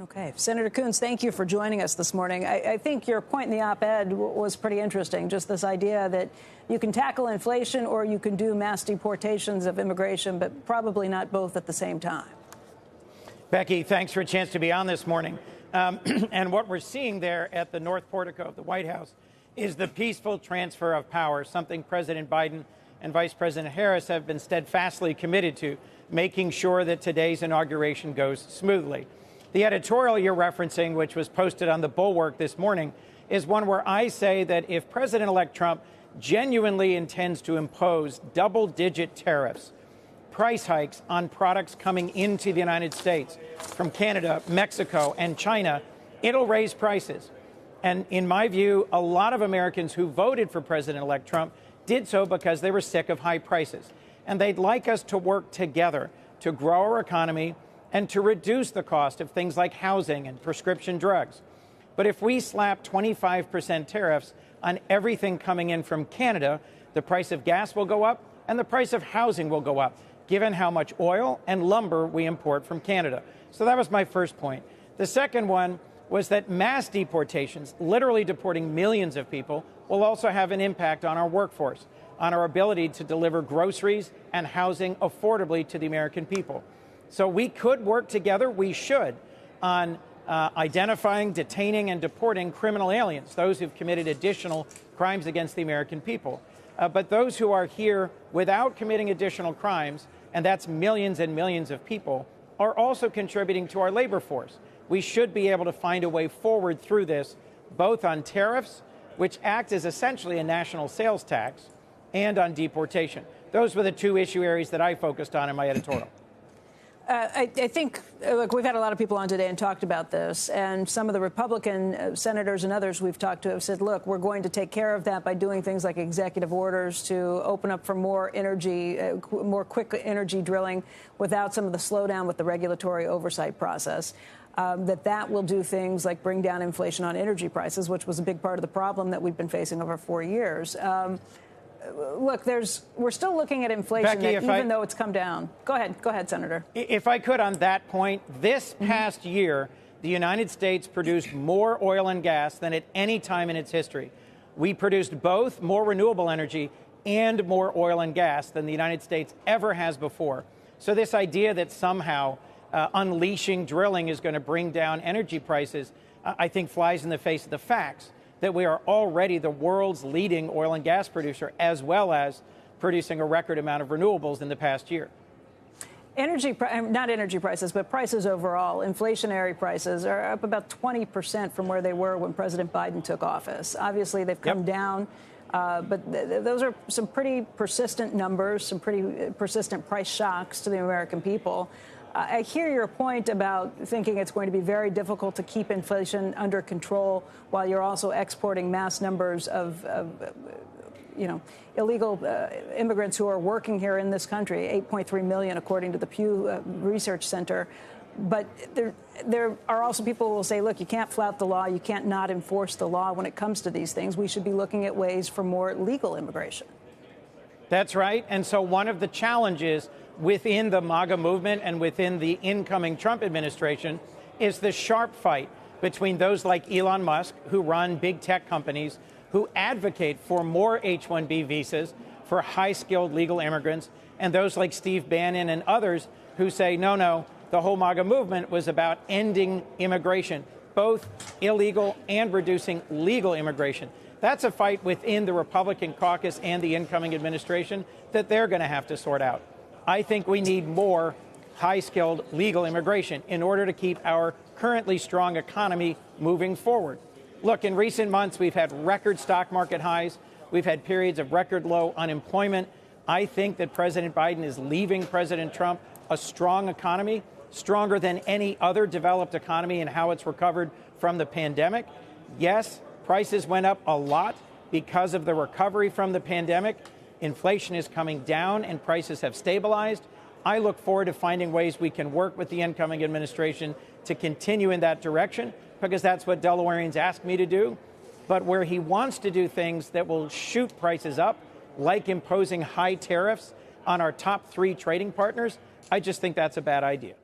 Okay. Senator Coons, thank you for joining us this morning. I think your point in the op-ed was pretty interesting, just this idea that you can tackle inflation or you can do mass deportations of immigration, but probably not both at the same time. Becky, thanks for a chance to be on this morning. And what we're seeing there at the North Portico of the White House is the peaceful transfer of power, something President Biden and Vice President Harris have been steadfastly committed to, making sure that today's inauguration goes smoothly. The editorial you're referencing, which was posted on the Bulwark this morning, is one where I say that if President-elect Trump genuinely intends to impose double-digit tariffs, price hikes on products coming into the United States from Canada, Mexico, and China, it'll raise prices. And in my view, a lot of Americans who voted for President-elect Trump did so because they were sick of high prices. And they'd like us to work together to grow our economy and to reduce the cost of things like housing and prescription drugs. But if we slap 25% tariffs on everything coming in from Canada, the price of gas will go up and the price of housing will go up, given how much oil and lumber we import from Canada. So that was my first point. The second one was that mass deportations, literally deporting millions of people, will also have an impact on our workforce, on our ability to deliver groceries and housing affordably to the American people. So we could work together, we should, on identifying, detaining, and deporting criminal aliens, those who've committed additional crimes against the American people. But those who are here without committing additional crimes, and that's millions and millions of people, are also contributing to our labor force. We should be able to find a way forward through this, both on tariffs, which act as essentially a national sales tax, and on deportation. Those were the two issue areas that I focused on in my editorial. I think, look, we've had a lot of people on today and talked about this, and some of the Republican senators and others we've talked to have said, look, we're going to take care of that by doing things like executive orders to open up for more energy, more quick energy drilling without some of the slowdown with the regulatory oversight process. That will do things like bring down inflation on energy prices, which was a big part of the problem that we've been facing over 4 years. Look, we're still looking at inflation, Becky, even though it's come down. Go ahead, Senator. If I could, on that point, this past year, the United States produced more oil and gas than at any time in its history. We produced both more renewable energy and more oil and gas than the United States ever has before. So this idea that somehow unleashing drilling is going to bring down energy prices, I think flies in the face of the facts that we are already the world's leading oil and gas producer, as well as producing a record amount of renewables in the past year. Not energy prices, but prices overall, inflationary prices are up about 20% from where they were when President Biden took office. Obviously, they've come down, but those are some pretty persistent numbers, some pretty persistent price shocks to the American people. I hear your point about thinking it's going to be very difficult to keep inflation under control while you're also exporting mass numbers of illegal immigrants who are working here in this country, 8.3 million, according to the Pew Research Center. But there are also people who will say, look, you can't flout the law. You can't not enforce the law when it comes to these things. We should be looking at ways for more legal immigration. That's right. And so one of the challenges within the MAGA movement and within the incoming Trump administration is the sharp fight between those like Elon Musk, who run big tech companies, who advocate for more H-1B visas for high-skilled legal immigrants, and those like Steve Bannon and others who say, no, the whole MAGA movement was about ending immigration, both illegal and reducing legal immigration. That's a fight within the Republican caucus and the incoming administration that they're going to have to sort out. I think we need more high-skilled legal immigration in order to keep our currently strong economy moving forward. Look, in recent months, we've had record stock market highs. We've had periods of record low unemployment. I think that President Biden is leaving President Trump a strong economy, stronger than any other developed economy in how it's recovered from the pandemic. Yes, prices went up a lot because of the recovery from the pandemic. Inflation is coming down and prices have stabilized. I look forward to finding ways we can work with the incoming administration to continue in that direction, because that's what Delawareans asked me to do. But where he wants to do things that will shoot prices up, like imposing high tariffs on our top 3 trading partners, I just think that's a bad idea.